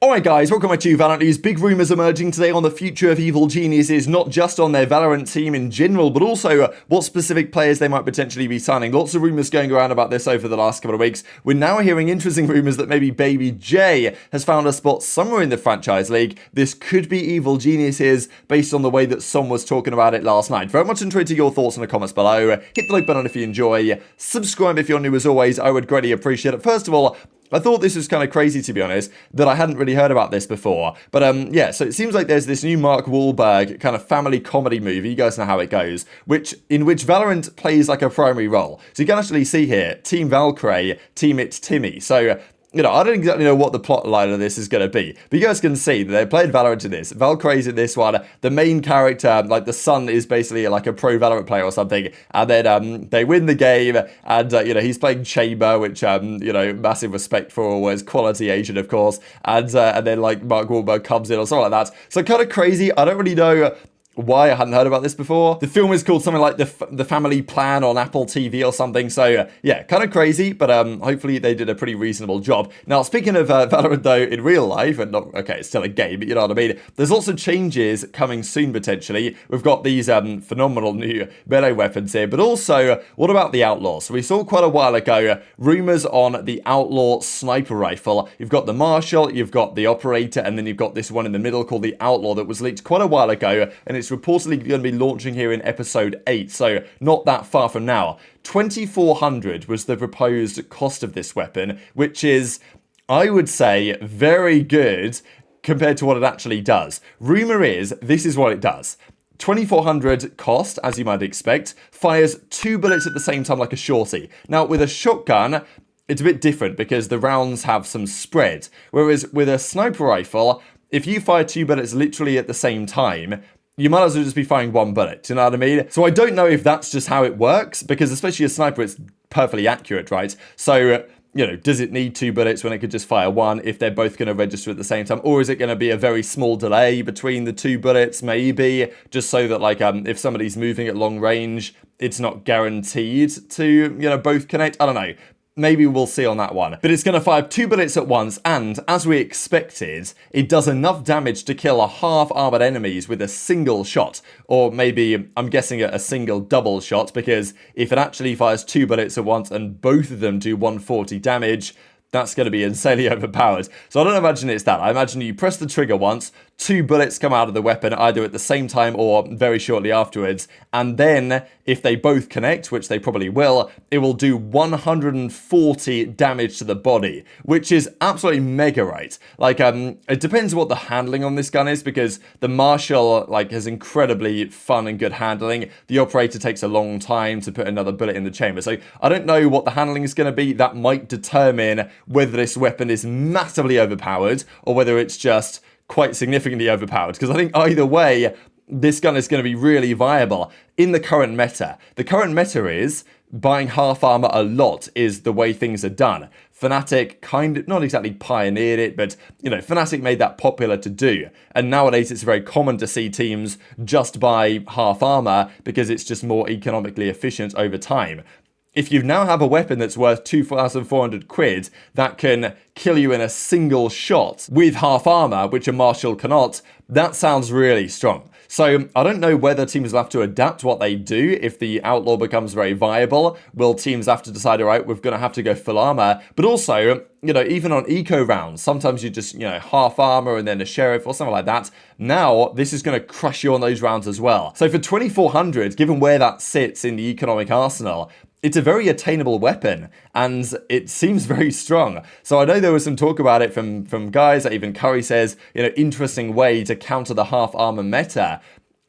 Alright guys, welcome back to VALORANT News. Big rumours emerging today on the future of Evil Geniuses, not just on their VALORANT team in general, but also what specific players they might potentially be signing. Lots of rumours going around about this over the last couple of weeks. We're now hearing interesting rumours that maybe BabyJ has found a spot somewhere in the franchise league. This could be Evil Geniuses based on the way that Son was talking about it last night. Very much intrigued to your thoughts in the comments below. Hit the like button if you enjoy. Subscribe if you're new as always. I would greatly appreciate it. First of all, I thought this was kind of crazy, to be honest, that I hadn't really heard about this before. But yeah, so it seems like there's this new Mark Wahlberg kind of family comedy movie, you guys know how it goes, in which Valorant plays like a primary role. So you can actually see here, Team Valkyrie, Team It's Timmy. So, you know, I don't exactly know what the plot line of this is going to be, but you guys can see that they played Valorant in this. Valkyrie's in this one. The main character, like the son, is basically like a pro Valorant player or something, and then they win the game, and you know, he's playing Chamber, which you know, massive respect for, always quality Asian, of course, and then like Mark Wahlberg comes in or something like that. So kind of crazy. I don't really know why I hadn't heard about this before. The film is called something like The Family Plan on Apple TV or something. So yeah, kind of crazy, but hopefully they did a pretty reasonable job. Now, speaking of Valorant though, in real life, and not, okay, it's still a game, but you know what I mean? There's lots of changes coming soon potentially. We've got these phenomenal new melee weapons here, but also, what about the Outlaw? So we saw quite a while ago rumors on the Outlaw Sniper rifle. You've got the Marshal, you've got the Operator, and then you've got this one in the middle called the Outlaw that was leaked quite a while ago, and it's reportedly going to be launching here in episode 8, so not that far from now. 2,400 was the proposed cost of this weapon, which is, I would say, very good compared to what it actually does. Rumor is, this is what it does. 2,400 cost, as you might expect, fires 2 bullets at the same time like a shorty. Now, with a shotgun, it's a bit different because the rounds have some spread, whereas with a sniper rifle, if you fire 2 bullets literally at the same time, you might as well just be firing 1 bullet, you know what I mean? So I don't know if that's just how it works, because especially a sniper, it's perfectly accurate, right? So, you know, does it need 2 bullets when it could just fire 1 if they're both going to register at the same time? Or is it going to be a very small delay between the 2 bullets, maybe, just so that, like, if somebody's moving at long range, it's not guaranteed to, you know, both connect? I don't know. Maybe we'll see on that one. But it's going to fire 2 bullets at once, and as we expected, it does enough damage to kill a half-armored enemies with a single shot. Or maybe, I'm guessing a single double shot, because if it actually fires 2 bullets at once and both of them do 140 damage, that's going to be insanely overpowered. So I don't imagine it's that. I imagine you press the trigger once, 2 bullets come out of the weapon either at the same time or very shortly afterwards, and then if they both connect, which they probably will, it will do 140 damage to the body, which is absolutely mega, right? Like, it depends what the handling on this gun is, because the Marshal, like, has incredibly fun and good handling. The Operator takes a long time to put another bullet in the chamber. So I don't know what the handling is going to be. That might determine whether this weapon is massively overpowered or whether it's just quite significantly overpowered, because I think either way, this gun is going to be really viable in the current meta. The current meta is buying half armor a lot is the way things are done. Fnatic kind of, not exactly pioneered it, but, you know, Fnatic made that popular to do. And nowadays it's very common to see teams just buy half armor because it's just more economically efficient over time. If you now have a weapon that's worth 2,400 quid that can kill you in a single shot with half armor, which a Marshal cannot, that sounds really strong. So I don't know whether teams will have to adapt what they do if the Outlaw becomes very viable. Will teams have to decide, all right, we're going to have to go full armor? But also, you know, even on eco rounds, sometimes you just, you know, half armor and then a sheriff or something like that. Now, this is going to crush you on those rounds as well. So for 2,400, given where that sits in the economic arsenal, it's a very attainable weapon, and it seems very strong. So I know there was some talk about it from guys, that even Curry says, you know, interesting way to counter the half armor meta,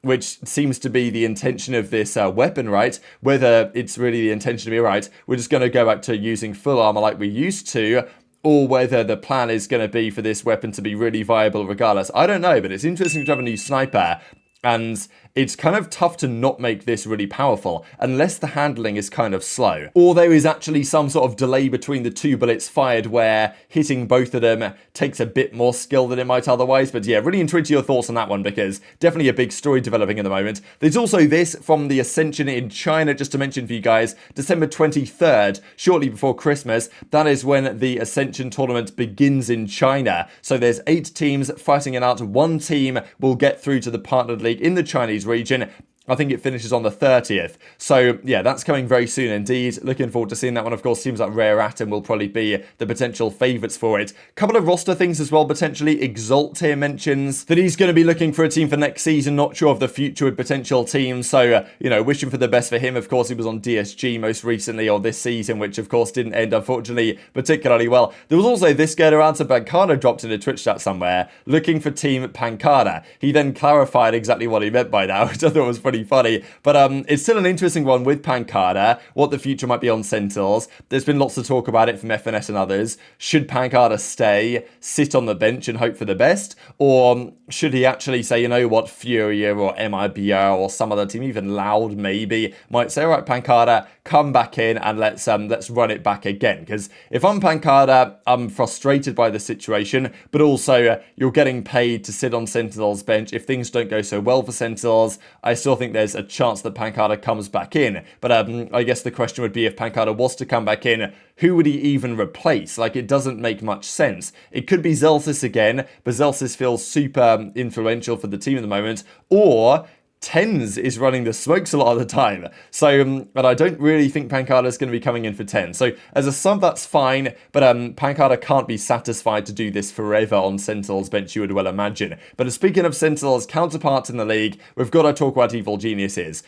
which seems to be the intention of this weapon, right? Whether it's really the intention to be right, we're just going to go back to using full armor like we used to, or whether the plan is going to be for this weapon to be really viable regardless. I don't know, but it's interesting to have a new sniper. And it's kind of tough to not make this really powerful unless the handling is kind of slow, or there is actually some sort of delay between the 2 bullets fired where hitting both of them takes a bit more skill than it might otherwise. But yeah, really intrigued to your thoughts on that one, because definitely a big story developing at the moment. There's also this from the Ascension in China, just to mention for you guys, December 23rd, shortly before Christmas. That is when the Ascension tournament begins in China. So there's 8 teams fighting it out. 1 team will get through to the partnered league in the Chinese region. I think it finishes on the 30th. So, yeah, that's coming very soon indeed. Looking forward to seeing that one. Of course, teams like Rare Atom will probably be the potential favourites for it. Couple of roster things as well, potentially. Exalt here mentions that he's going to be looking for a team for next season. Not sure of the future with potential teams. So, wishing for the best for him. Of course, he was on DSG most recently, or this season, which, of course, didn't end, unfortunately, particularly well. There was also this going around to Pancada, dropped in a Twitch chat somewhere, looking for Team Pancada. He then clarified exactly what he meant by that, which I thought was pretty funny. But it's still an interesting one with Pancada, what the future might be on Sentinels. There's been lots of talk about it from FNS and others. Should Pancada stay, sit on the bench and hope for the best? Or should he actually say, you know what, Furia or MIBR or some other team, even Loud maybe, might say, all right, Pancada, come back in and let's run it back again. Because if I'm Pancada, I'm frustrated by the situation, but also you're getting paid to sit on Sentinels bench. If things don't go so well for Sentinels, I still think there's a chance that Pancada comes back in. But I guess the question would be, if Pancada was to come back in, who would he even replace? Like, it doesn't make much sense. It could be Zelsis again, but Zelsis feels super influential for the team at the moment. Or Tens is running the smokes a lot of the time. So, but I don't really think Pancada is going to be coming in for 10. So, as a sub, that's fine. But Pancada can't be satisfied to do this forever on Sentinel's bench, you would well imagine. But speaking of Sentinel's counterparts in the league, we've got to talk about Evil Geniuses.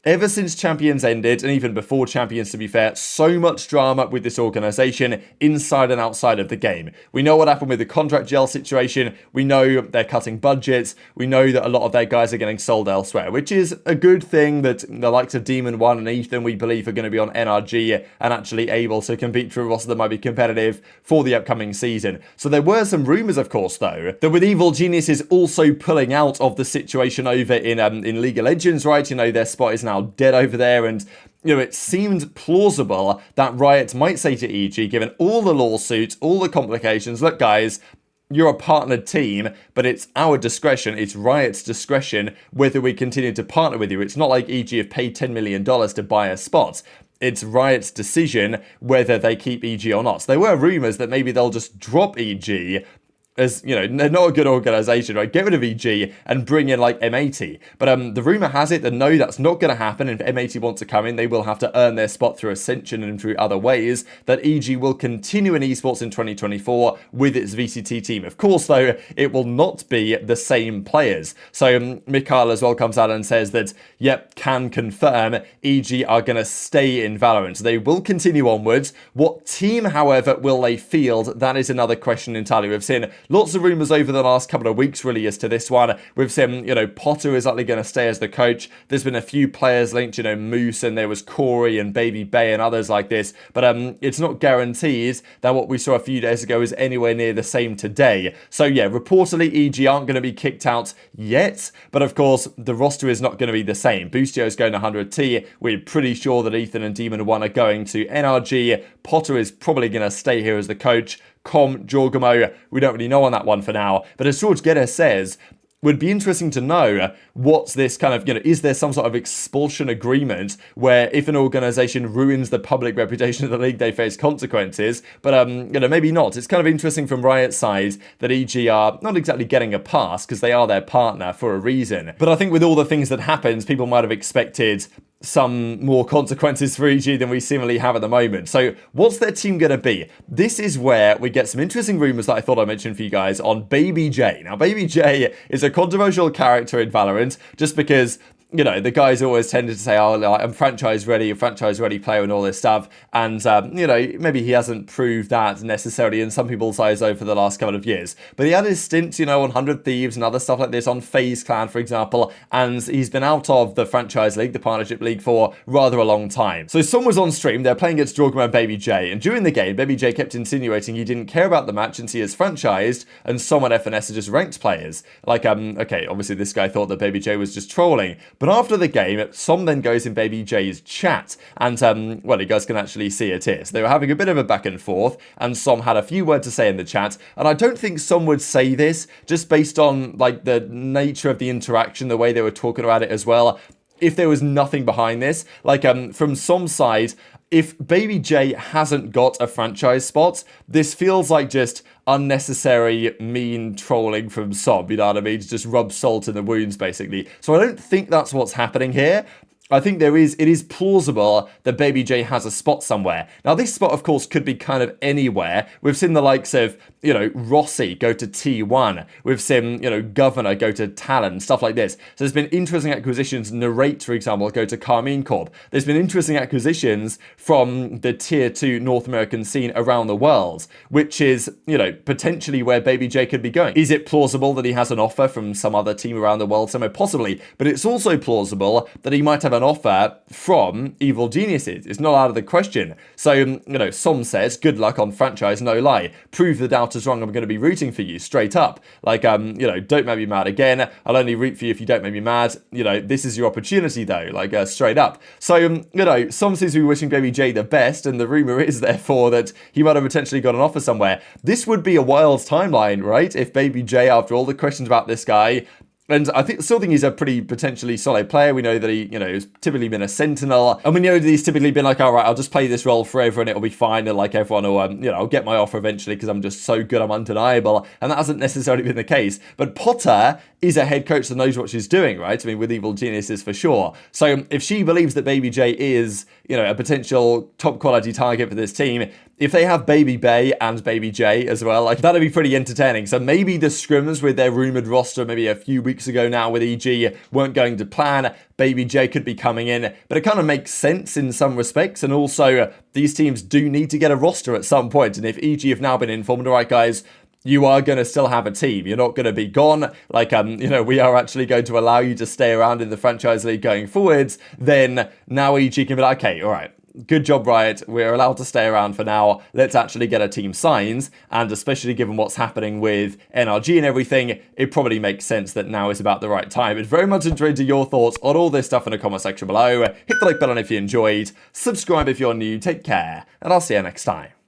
Ever since Champions ended, and even before Champions to be fair, so much drama with this organisation inside and outside of the game. We know what happened with the contract gel situation, we know they're cutting budgets, we know that a lot of their guys are getting sold elsewhere, which is a good thing that the likes of Demon 1 and Ethan, we believe, are going to be on NRG and actually able to compete for a roster that might be competitive for the upcoming season. So there were some rumours, of course, though, that with Evil Geniuses also pulling out of the situation over in League of Legends, right, their spot is now dead over there, and it seemed plausible that Riot might say to EG, given all the lawsuits, all the complications, look guys, you're a partnered team, but it's our discretion, it's Riot's discretion whether we continue to partner with you. It's not like EG have paid $10 million to buy a spot. It's Riot's decision whether they keep EG or not. So there were rumours that maybe they'll just drop EG, as, they're not a good organisation, right? Get rid of EG and bring in, like, M80. But the rumour has it that no, that's not going to happen. If M80 want to come in, they will have to earn their spot through Ascension and through other ways. That EG will continue in esports in 2024 with its VCT team. Of course, though, it will not be the same players. So Mikhail as well comes out and says that, yep, can confirm EG are going to stay in Valorant. They will continue onwards. What team, however, will they field? That is another question entirely. We've seen lots of rumours over the last couple of weeks, really, as to this one. We've seen, Potter is likely going to stay as the coach. There's been a few players linked, Moose, and there was Corey and BabyJ and others like this. But it's not guaranteed that what we saw a few days ago is anywhere near the same today. So yeah, reportedly EG aren't going to be kicked out yet. But of course, the roster is not going to be the same. Boostio is going to 100T. We're pretty sure that Ethan and Demon 1 are going to NRG. Potter is probably going to stay here as the coach. Jorgamo, we don't really know on that one for now. But as George Geddes says, would be interesting to know what's this kind of, is there some sort of expulsion agreement where if an organisation ruins the public reputation of the league, they face consequences? But, maybe not. It's kind of interesting from Riot's side that EG are not exactly getting a pass because they are their partner for a reason. But I think with all the things that happens, people might have expected some more consequences for EG than we seemingly have at the moment. So what's their team going to be? This is where we get some interesting rumours that I thought I mentioned for you guys on BabyJ. Now, BabyJ is a controversial character in Valorant just because the guys always tended to say, oh, I'm franchise ready, a franchise ready player and all this stuff. And, maybe he hasn't proved that necessarily in some people's eyes over the last couple of years. But he had his stints, on 100 Thieves and other stuff like this on FaZe Clan, for example. And he's been out of the franchise league, the partnership league, for rather a long time. So someone was on stream, they're playing against Jorgamo and BabyJ. And during the game, BabyJ kept insinuating he didn't care about the match and see as franchised. And someone FNS had just ranked players. Like, okay, obviously this guy thought that BabyJ was just trolling. But after the game, Som then goes in BabyJ's chat, and well, you guys can actually see it here. So they were having a bit of a back and forth, and Som had a few words to say in the chat, and I don't think Som would say this, just based on like the nature of the interaction, the way they were talking about it as well. If there was nothing behind this, like from Som's side, if BabyJ hasn't got a franchise spot, this feels like just unnecessary mean trolling from Som, you know what I mean? Just rub salt in the wounds, basically. So I don't think that's what's happening here. I think it is plausible that BabyJ has a spot somewhere. Now, this spot, of course, could be kind of anywhere. We've seen the likes of, you know, Rossi go to T1. We've seen, you know, Governor go to Talon, stuff like this. So there's been interesting acquisitions. Narrate, for example, go to Carmine Corp. There's been interesting acquisitions from the Tier 2 North American scene around the world, which is, you know, potentially where BabyJ could be going. Is it plausible that he has an offer from some other team around the world somewhere? Possibly. But it's also plausible that he might have an offer from Evil Geniuses. It's not out of the question. So, you know, Som says, good luck on franchise, no lie. Prove the doubters wrong, I'm going to be rooting for you, straight up. Like, you know, don't make me mad again. I'll only root for you if you don't make me mad. You know, this is your opportunity, though, like, straight up. So, you know, Som seems to be wishing BabyJ the best, and the rumor is, therefore, that he might have potentially got an offer somewhere. This would be a wild timeline, right? If BabyJ, after all the questions about this guy, and I still think he's a pretty potentially solid player. We know that he, you know, has typically been a sentinel. And we know that he's typically been like, all right, I'll just play this role forever and it'll be fine. And like everyone will, you know, I'll get my offer eventually because I'm just so good, I'm undeniable. And that hasn't necessarily been the case. But Potter is a head coach that knows what she's doing, right? I mean, with Evil Geniuses for sure. So if she believes that BabyJ is, you know, a potential top quality target for this team, if they have Baby Bay and BabyJ as well, like that'd be pretty entertaining. So maybe the scrims with their rumored roster maybe a few weeks ago now with EG weren't going to plan. BabyJ could be coming in, but it kind of makes sense in some respects. And also, these teams do need to get a roster at some point. And if EG have now been informed, all right, guys, you are going to still have a team. You're not going to be gone. Like, you know, we are actually going to allow you to stay around in the franchise league going forwards. Then now EG can be like, okay, all right. Good job, Riot. We're allowed to stay around for now. Let's actually get a team signed. And especially given what's happening with NRG and everything, it probably makes sense that now is about the right time. It's very much interested your thoughts on all this stuff in the comment section below. Hit the like button if you enjoyed. Subscribe if you're new. Take care. And I'll see you next time.